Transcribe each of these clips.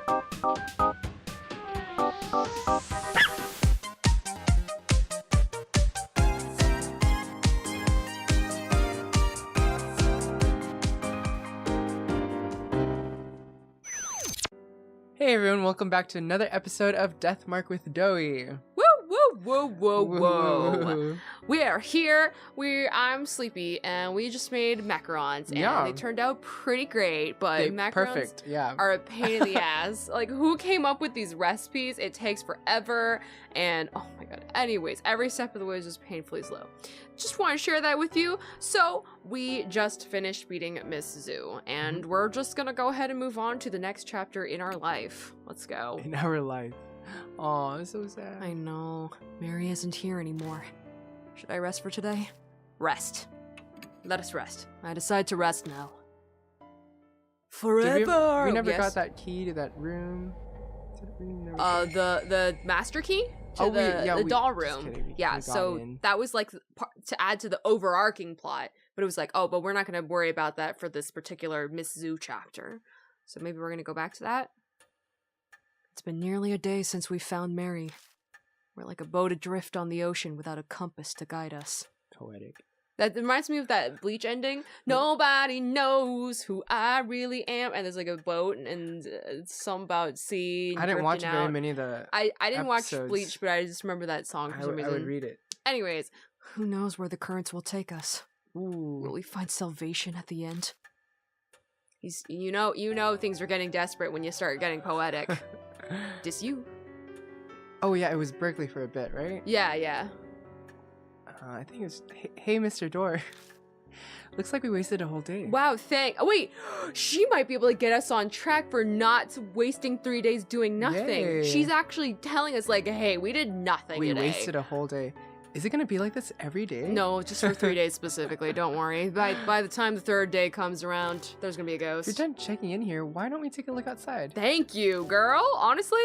Hey everyone, welcome back to another episode of Death Mark with Doughy. Woo, woo, woo, woo, whoa. We are here. I'm sleepy, and we just made macarons, and they turned out pretty great, but macarons are a pain in the ass. Like, who came up with these recipes? It takes forever, and oh my god. Anyways, every step of the way is just painfully slow. Just want to share that with you. So, we just finished beating Miss Zoo, and we're just gonna go ahead and move on to the next chapter in our life. Let's go. In our life. Aw, it's so sad. I know. Mary isn't here anymore. Should I rest for today? Rest. Let us rest. I decide to rest now. Forever! We never got that key to that room. The master key? To the doll room. Yeah, so that was like to add to the overarching plot. But it was like, oh, but we're not going to worry about that for this particular Miss Zoo chapter. So maybe we're going to go back to that. It's been nearly a day since we found Mary. We're like a boat adrift on the ocean without a compass to guide us. Poetic. That reminds me of that Bleach ending. Nobody knows who I really am. And there's like a boat and it's some about sea. I didn't watch very many of the I didn't watch Bleach, but I just remember that song for some reason. I would read it. Anyways, who knows where the currents will take us? Ooh. Will we find salvation at the end? You know things are getting desperate when you start getting poetic. Just you. Oh yeah, it was Berkeley for a bit, right? Yeah. I think it was, hey Mr. Door. Looks like we wasted a whole day. Wow, wait, she might be able to get us on track for not wasting 3 days doing nothing. Yay. She's actually telling us like, hey, we did nothing today. We wasted a whole day. Is it gonna be like this every day? No, just for 3 days specifically, don't worry. By the time the third day comes around, there's gonna be a ghost. If you're done checking in here, why don't we take a look outside? Thank you, girl, honestly.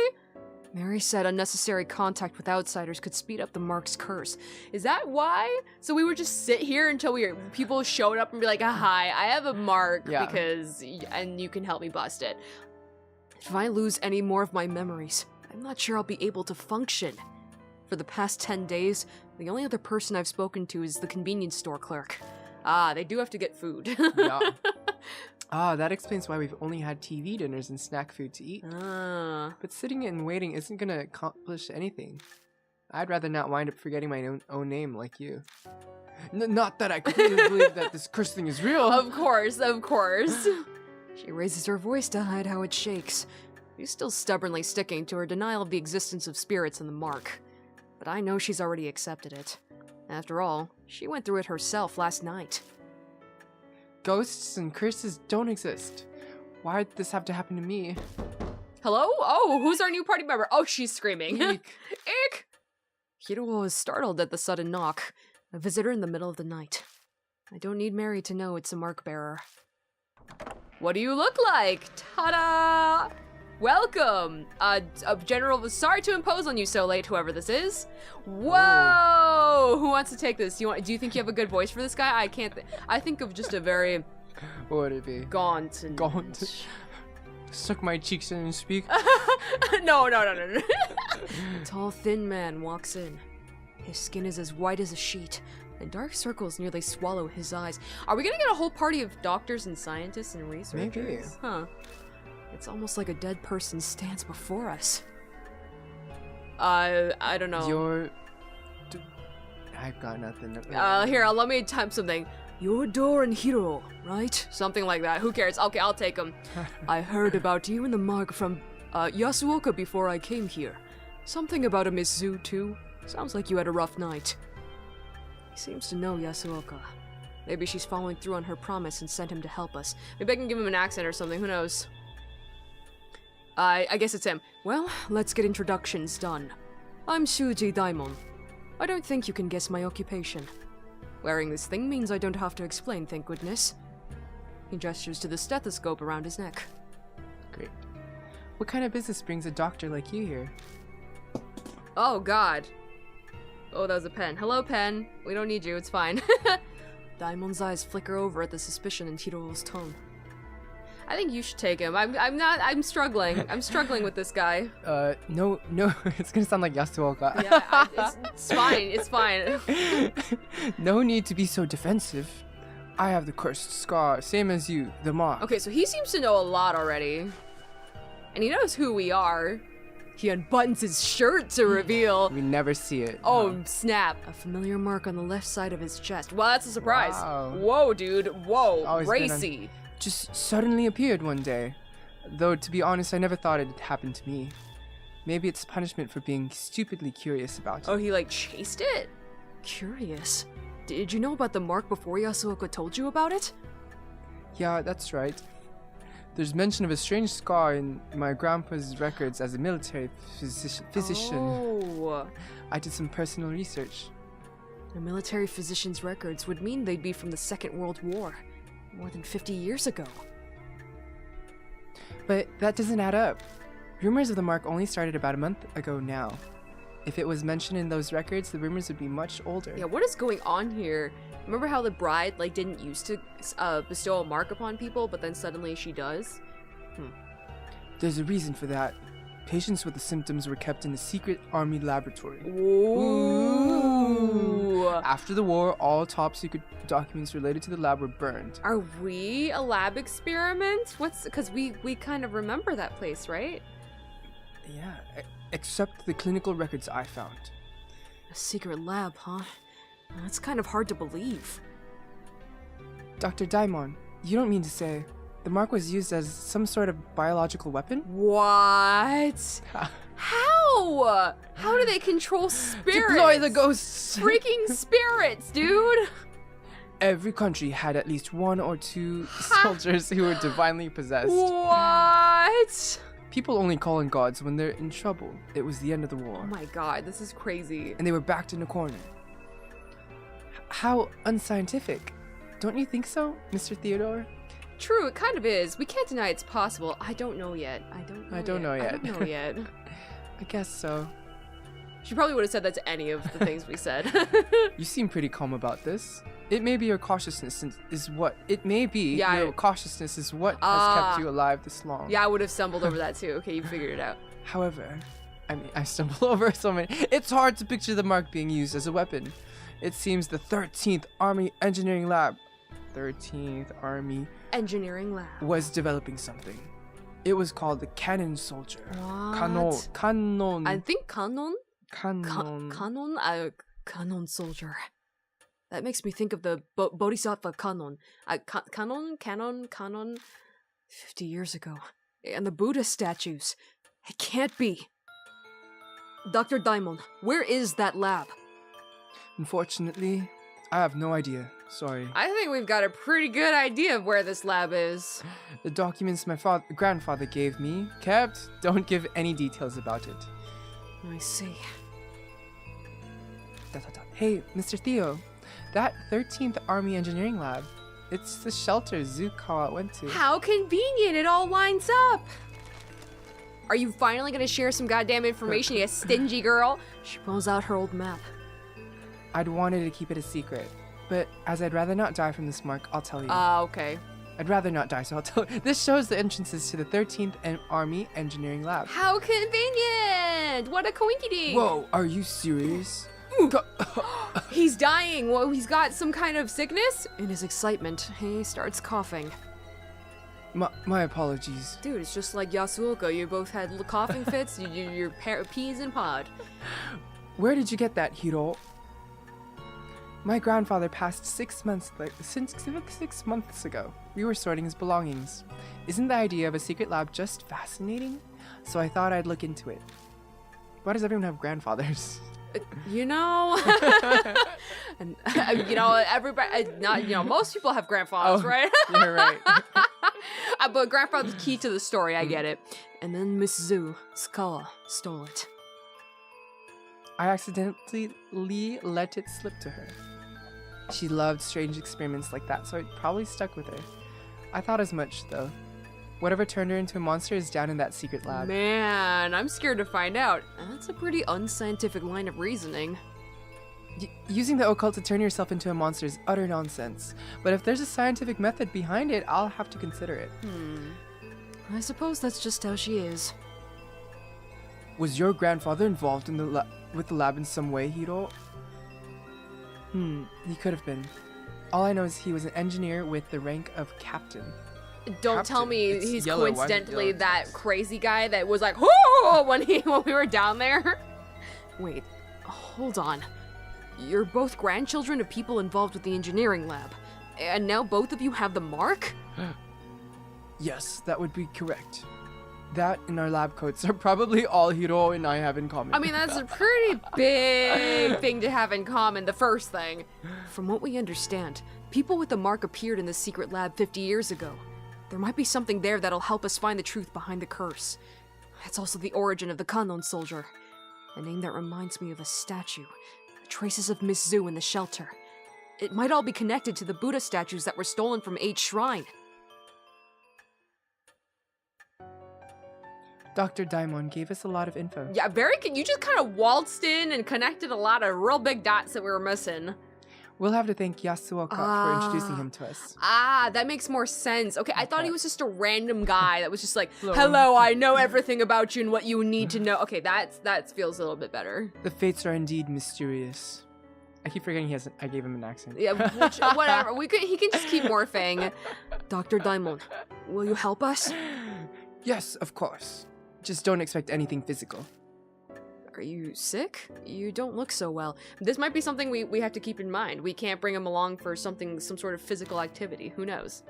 Mary said unnecessary contact with outsiders could speed up the Mark's curse. Is that why? So we would just sit here until people showed up and be like, hi, I have a mark and you can help me bust it. If I lose any more of my memories, I'm not sure I'll be able to function. For the past 10 days, the only other person I've spoken to is the convenience store clerk. Ah, they do have to get food. Yeah. Ah, that explains why we've only had TV dinners and snack food to eat. But sitting and waiting isn't gonna accomplish anything. I'd rather not wind up forgetting my own name like you. Not that I completely believe that this curse thing is real. Of course. She raises her voice to hide how it shakes. She's still stubbornly sticking to her denial of the existence of spirits and the mark. But I know she's already accepted it. After all, she went through it herself last night. Ghosts and curses don't exist. Why'd this have to happen to me? Hello? Oh, who's our new party member? Oh, she's screaming. Eek. Eek! Hiroo was startled at the sudden knock. A visitor in the middle of the night. I don't need Mary to know it's a mark bearer. What do you look like? Ta-da! Welcome! General, sorry to impose on you so late, whoever this is. Whoa! Who wants to take this? Do you think you have a good voice for this guy? I can't. I think of just a very. What would it be? Gaunt. Suck my cheeks in and speak. No. A tall, thin man walks in. His skin is as white as a sheet, and dark circles nearly swallow his eyes. Are we gonna get a whole party of doctors and scientists and researchers? Maybe. Huh. It's almost like a dead person stands before us. I don't know. I've got nothing. Here, let me type something. Your door and Hiroo, right? Something like that. Who cares? Okay, I'll take him. I heard about you and the mark from Yasuoka before I came here. Something about a Miss Zoo, too. Sounds like you had a rough night. He seems to know Yasuoka. Maybe she's following through on her promise and sent him to help us. Maybe I can give him an accent or something. Who knows? I guess it's him. Well, let's get introductions done. I'm Shuji Daimon. I don't think you can guess my occupation. Wearing this thing means I don't have to explain, thank goodness. He gestures to the stethoscope around his neck. Great. What kind of business brings a doctor like you here? Oh, God. Oh, that was a pen. Hello, pen. We don't need you, it's fine. Daimon's eyes flicker over at the suspicion in Hiroo's tone. I think you should take him. I'm struggling. I'm struggling with this guy. No, it's gonna sound like Yasuoka. Yeah, it's fine. It's fine. No need to be so defensive. I have the cursed scar, same as you, the mark. Okay, so he seems to know a lot already. And he knows who we are. He unbuttons his shirt to reveal. We never see it. Oh, snap. A familiar mark on the left side of his chest. Well, that's a surprise. Wow. Whoa, dude. Whoa. Always racy. Just suddenly appeared one day. Though, to be honest, I never thought it'd happen to me. Maybe it's punishment for being stupidly curious about it. Oh, he like chased it? Curious? Did you know about the mark before Yasuoka told you about it? Yeah, that's right. There's mention of a strange scar in my grandpa's records as a military physician. Oh. I did some personal research. The military physician's records would mean they'd be from the Second World War, more than 50 years ago. But that doesn't add up. Rumors of the mark only started about a month ago now. If it was mentioned in those records, the rumors would be much older. Yeah, what is going on here? Remember how the bride didn't used to bestow a mark upon people, but then suddenly she does? There's a reason for that. Patients with the symptoms were kept in a secret army laboratory. Ooh. After the war, all top secret documents related to the lab were burned. Are we a lab experiment? Because we kind of remember that place, right? Yeah, except the clinical records I found. A secret lab, huh? That's kind of hard to believe. Dr. Daimon, you don't mean to say the mark was used as some sort of biological weapon? What? How? How do they control spirits? Deploy the ghosts! Freaking spirits, dude! Every country had at least one or two soldiers who were divinely possessed. What? People only call on gods when they're in trouble. It was the end of the war. Oh my god, this is crazy. And they were backed in a corner. How unscientific. Don't you think so, Mr. Theodore? True, it kind of is. We can't deny it's possible. I don't know yet. I don't know yet. I guess so. She probably would have said that to any of the things we said. You seem pretty calm about this. It may be your cautiousness is what cautiousness is what has kept you alive this long. Yeah, I would have stumbled over that too. Okay, you figured it out. However, I stumble over so many. It's hard to picture the mark being used as a weapon. It seems the 13th Army Engineering Lab was developing something. It was called the Cannon Soldier. What? Canon. I think Canon? Canon. Canon Soldier. That makes me think of the Bodhisattva Canon. Canon. 50 years ago. And the Buddha statues. It can't be. Dr. Daimon, where is that lab? Unfortunately, I have no idea. Sorry. I think we've got a pretty good idea of where this lab is. The documents my grandfather gave me don't give any details about it. I see. Hey, Mr. Theo, that 13th Army Engineering Lab, it's the shelter Zukawa went to. How convenient, it all lines up. Are you finally gonna share some goddamn information, you stingy girl? She pulls out her old map. I'd wanted to keep it a secret, but as I'd rather not die from this mark, I'll tell you. Okay. I'd rather not die, so I'll tell you. This shows the entrances to the 13th Army Engineering Lab. How convenient! What a coinkydink! Whoa, are you serious? He's dying. Whoa, he's got some kind of sickness? In his excitement, he starts coughing. My apologies. Dude, it's just like Yasuoka. You both had coughing fits. Your peas in pod. Where did you get that, Hiroo? My grandfather passed 6 months ago. We were sorting his belongings. Isn't the idea of a secret lab just fascinating? So I thought I'd look into it. Why does everyone have grandfathers? And everybody, most people have grandfathers, right? You're right. But grandfather's key to the story, I get it. And then Miss Tsukala, stole it. I accidentally let it slip to her. She loved strange experiments like that, so it probably stuck with her. I thought as much, though. Whatever turned her into a monster is down in that secret lab. Man, I'm scared to find out. That's a pretty unscientific line of reasoning. Using the occult to turn yourself into a monster is utter nonsense. But if there's a scientific method behind it, I'll have to consider it. I suppose that's just how she is. Was your grandfather involved in with the lab in some way, Hiroo? He could have been. All I know is he was an engineer with the rank of captain. Don't tell me he's coincidentally that crazy guy that was like, "Whoo!" when we were down there. Wait, hold on. You're both grandchildren of people involved with the engineering lab, and now both of you have the mark? Yes, that would be correct. That and our lab coats are probably all Hiroo and I have in common. I mean, that's a pretty big thing to have in common, the first thing. From what we understand, people with the mark appeared in the secret lab 50 years ago. There might be something there that'll help us find the truth behind the curse. It's also the origin of the Kannon soldier, a name that reminds me of a statue. Traces of Miss Zhu in the shelter. It might all be connected to the Buddha statues that were stolen from H Shrine. Dr. Daimon gave us a lot of info. Yeah, you just kind of waltzed in and connected a lot of real big dots that we were missing. We'll have to thank Yasuoka for introducing him to us. That makes more sense. Okay, I thought he was just a random guy that was just like, hello, I know everything about you and what you need to know. Okay, that feels a little bit better. The fates are indeed mysterious. I keep forgetting I gave him an accent. Yeah, whatever. He can just keep morphing. Dr. Daimon, will you help us? Yes, of course. Just don't expect anything physical. Are you sick? You don't look so well. This might be something we have to keep in mind. We can't bring him along for some sort of physical activity. Who knows?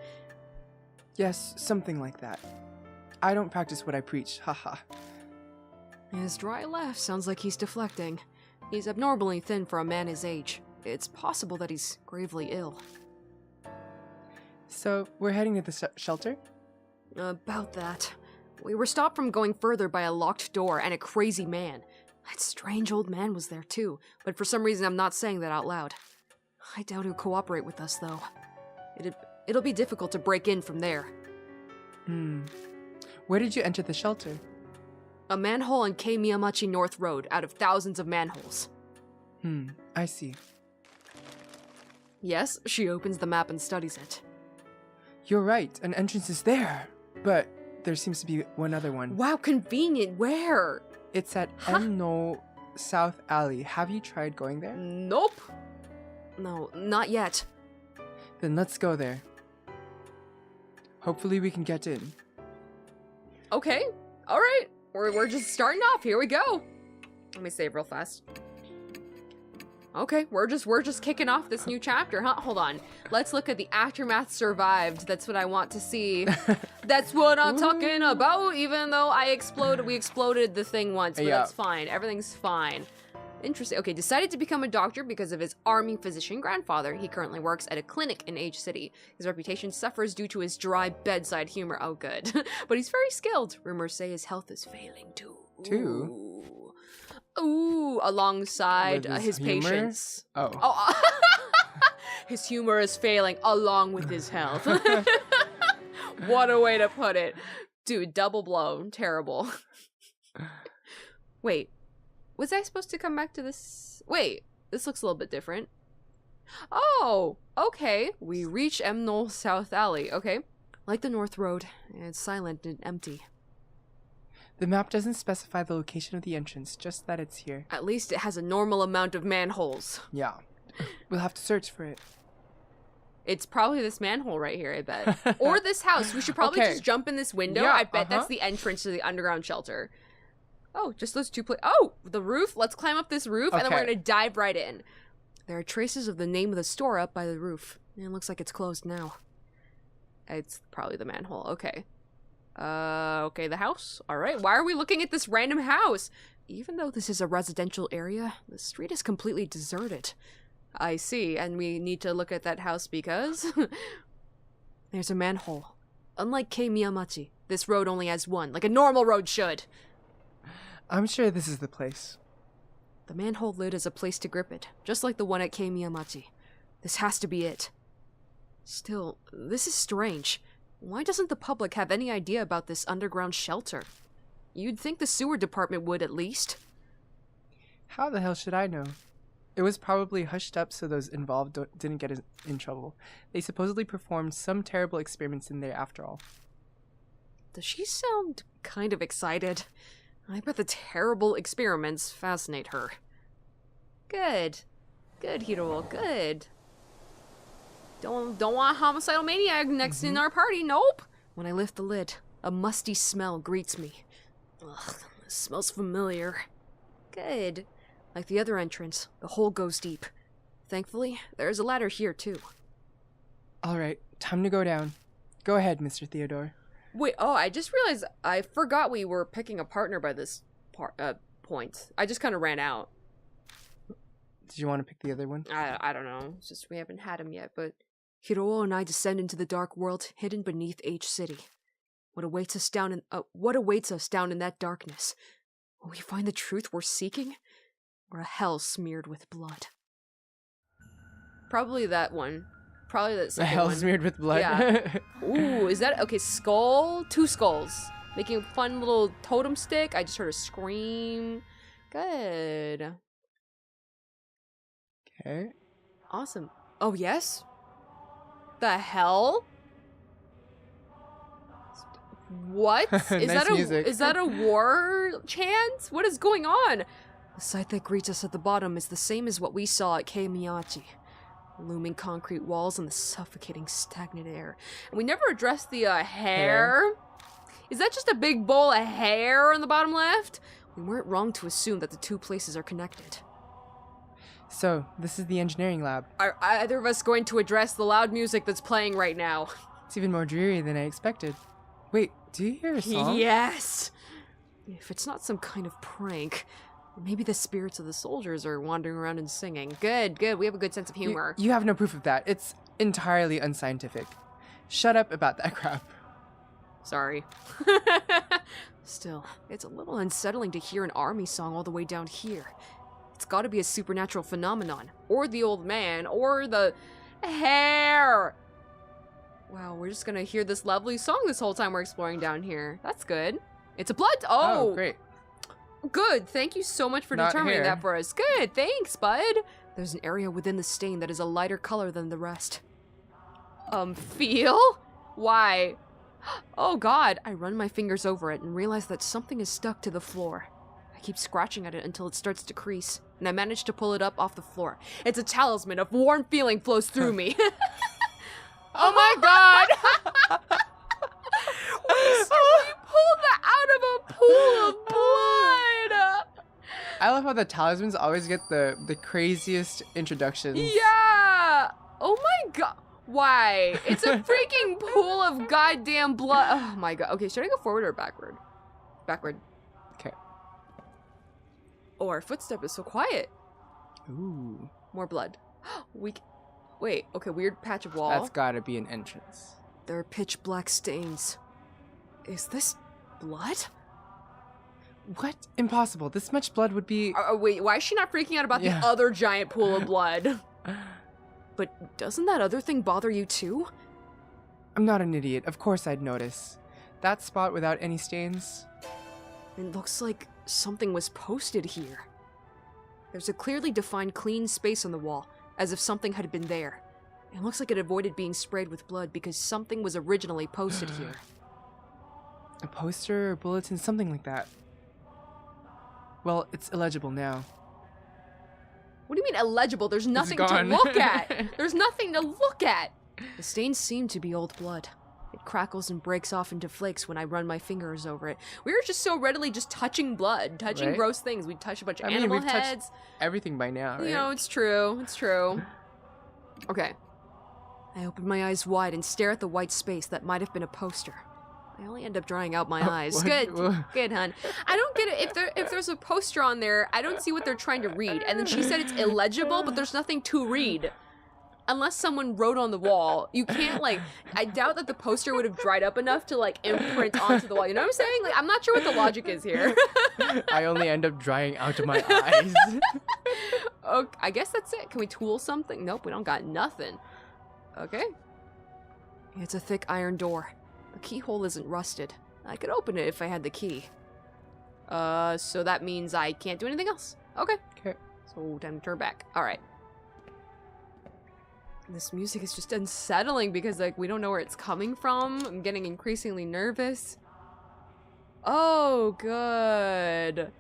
Yes, something like that. I don't practice what I preach, haha. His dry laugh sounds like he's deflecting. He's abnormally thin for a man his age. It's possible that he's gravely ill. So, we're heading to the shelter? About that. We were stopped from going further by a locked door and a crazy man. That strange old man was there too, but for some reason I'm not saying that out loud. I doubt he'll cooperate with us though. It'll be difficult to break in from there. Where did you enter the shelter? A manhole on K Miyamachi North Road out of thousands of manholes. I see. Yes, she opens the map and studies it. You're right, an entrance is there, but there seems to be one other one. Wow, convenient. Where? It's at No South Alley. Have you tried going there? Nope. No, not yet. Then let's go there. Hopefully we can get in. Okay. All right. We're just starting off. Here we go. Let me save real fast. Okay, we're just kicking off this new chapter, huh? Hold on. Let's look at the aftermath survived. That's what I want to see. That's what I'm talking about, even though we exploded the thing once, but that's fine. Everything's fine. Interesting. Okay, decided to become a doctor because of his army physician grandfather. He currently works at a clinic in H City. His reputation suffers due to his dry bedside humor. Oh, good. But he's very skilled. Rumors say his health is failing, too. Ooh, alongside his patience. Oh. His humor is failing along with his health. What a way to put it. Dude, double blow. Terrible. Wait, was I supposed to come back to this? Wait, this looks a little bit different. Oh, okay. We reach No South Alley. Okay. Like the North Road, it's silent and empty. The map doesn't specify the location of the entrance, just that it's here. At least it has a normal amount of manholes. Yeah. We'll have to search for it. It's probably this manhole right here, I bet. Or this house. We should probably just jump in this window. Yeah, I bet that's the entrance to the underground shelter. Oh, just those two Oh, the roof. Let's climb up this roof, and then we're going to dive right in. There are traces of the name of the store up by the roof. And it looks like it's closed now. It's probably the manhole. Okay. Okay, the house. All right. Why are we looking at this random house? Even though this is a residential area, the street is completely deserted. I see, and we need to look at that house because there's a manhole. Unlike K Miyamachi, this road only has one, like a normal road should. I'm sure this is the place. The manhole lid is a place to grip it, just like the one at K Miyamachi. This has to be it. Still, this is strange. Why doesn't the public have any idea about this underground shelter? You'd think the sewer department would, at least. How the hell should I know? It was probably hushed up so those involved didn't get in trouble. They supposedly performed some terrible experiments in there after all. Does she sound kind of excited? I bet the terrible experiments fascinate her. Good. Good, Hiroo, good. Don't want a homicidal maniac next in our party, nope! When I lift the lid, a musty smell greets me. Ugh, it smells familiar. Good. Like the other entrance, the hole goes deep. Thankfully, there's a ladder here, too. Alright, time to go down. Go ahead, Mr. Theodore. Wait, I just realized I forgot we were picking a partner by this point. I just kind of ran out. Did you want to pick the other one? I don't know. It's just we haven't had him yet, but... Hiroo and I descend into the dark world hidden beneath H City. What awaits us down in that darkness? Will we find the truth we're seeking? Or a hell smeared with blood? Probably that one. Probably that second one. A hell smeared with blood? Yeah. Ooh, is that... Okay, skull. 2 skulls. Making a fun little totem stick. I just heard a scream. Good. Okay. Awesome. Oh, yes? The hell? What? Is that a war chant? What is going on? The sight that greets us at the bottom is the same as what we saw at Kei Miyachi. Looming concrete walls and the suffocating stagnant air. And we never addressed the hair. Is that just a big bowl of hair on the bottom left? We weren't wrong to assume that the 2 places are connected. So, this is the engineering lab. Are either of us going to address the loud music that's playing right now? It's even more dreary than I expected. Wait, do you hear a song? Yes! If it's not some kind of prank, maybe the spirits of the soldiers are wandering around and singing. Good, good. We have a good sense of humor. You have no proof of that. It's entirely unscientific. Shut up about that crap. Sorry. Still, it's a little unsettling to hear an army song all the way down here. It's gotta be a supernatural phenomenon. Or the old man, or the hair! Wow, we're just gonna hear this lovely song this whole time we're exploring down here. That's good. It's a blood... Oh, great. Good. Thank you so much for determining that for us. Good. Thanks, bud. There's an area within the stain that is a lighter color than the rest. Feel? Why? Oh, God. I run my fingers over it and realize that something is stuck to the floor. I keep scratching at it until it starts to crease, and I manage to pull it up off the floor. It's a talisman. A warm feeling flows through me. Oh, my God. We pulled that out of a pool of blood. I love how the talismans always get the craziest introductions. Yeah. Oh my God. Why? It's a freaking pool of goddamn blood. Oh my God. Okay, should I go forward or backward? Backward. Okay. Oh, our footstep is so quiet. Ooh. More blood. Wait, okay, weird patch of wall. That's gotta be an entrance. There are pitch black stains. Is this blood? What? Impossible. This much blood would be... Wait, why is she not freaking out about the other giant pool of blood? But doesn't that other thing bother you too? I'm not an idiot. Of course I'd notice. That spot without any stains... It looks like something was posted here. There's a clearly defined clean space on the wall, as if something had been there. It looks like it avoided being sprayed with blood because something was originally posted here. A poster or bulletin, something like that. Well, it's illegible now. What do you mean illegible? There's nothing to look at! There's nothing to look at! The stains seem to be old blood. It crackles and breaks off into flakes when I run my fingers over it. We were just so readily just touching blood, touching gross things. We'd touch a bunch of animal heads. Touched everything by now, right? You know, it's true. It's true. Okay. I open my eyes wide and stare at the white space that might have been a poster. I only end up drying out my eyes. Good. Good, hun. I don't get it. If there's a poster on there, I don't see what they're trying to read. And then she said it's illegible, but there's nothing to read. Unless someone wrote on the wall. You can't, like, I doubt that the poster would have dried up enough to, like, imprint onto the wall. You know what I'm saying? Like, I'm not sure what the logic is here. I only end up drying out my eyes. Okay, I guess that's it. Can we tool something? Nope, we don't got nothing. Okay. It's a thick iron door. The keyhole isn't rusted. I could open it if I had the key. So that means I can't do anything else. Okay. Okay. So time to turn back. All right. This music is just unsettling because like we don't know where it's coming from. I'm getting increasingly nervous. Oh, good.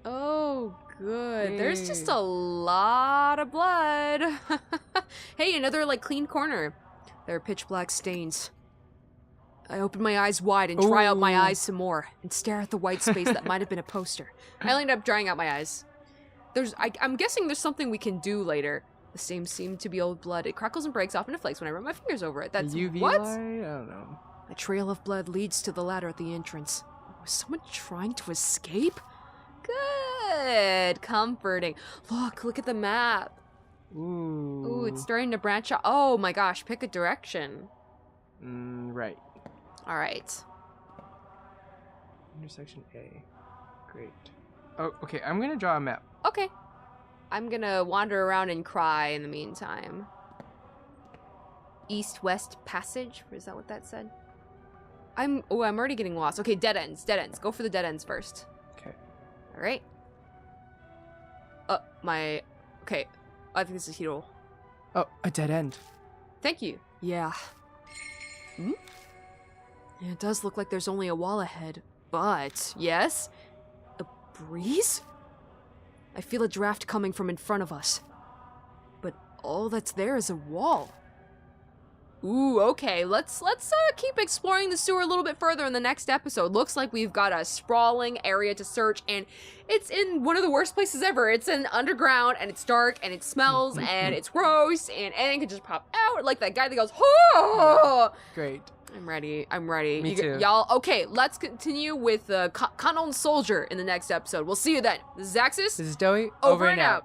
Oh, good. There's just a lot of blood. Hey, another like clean corner. There are pitch black stains. I open my eyes wide and dry out my eyes some more and stare at the white space that might have been a poster. I ended up drying out my eyes. I'm guessing there's something we can do later. The stains seem to be old blood. It crackles and breaks off into flakes when I run my fingers over it. That's UV what? light? I don't know. A trail of blood leads to the ladder at the entrance. Was someone trying to escape? Good. Comforting. Look at the map. Ooh, it's starting to branch out. Oh my gosh, pick a direction. Right. All right. Intersection A. Great. Oh, okay, I'm gonna draw a map. Okay. I'm gonna wander around and cry in the meantime. East-west passage? Is that what that said? I'm already getting lost. Okay, dead ends. Go for the dead ends first. Okay. All right. Okay. I think this is Hiroo. Oh, a dead end. Thank you. Yeah. It does look like there's only a wall ahead, but yes, a breeze? I feel a draft coming from in front of us, but all that's there is a wall. Ooh, okay, let's keep exploring the sewer a little bit further in the next episode. Looks like we've got a sprawling area to search, and it's in one of the worst places ever. It's in underground, and it's dark, and it smells, and it's gross, and anything can just pop out, like that guy that goes, oh! Great. I'm ready. Me too. Y'all, okay, let's continue with Kanon Soldier in the next episode. We'll see you then. This is Axis. This is Doughy. Over and out.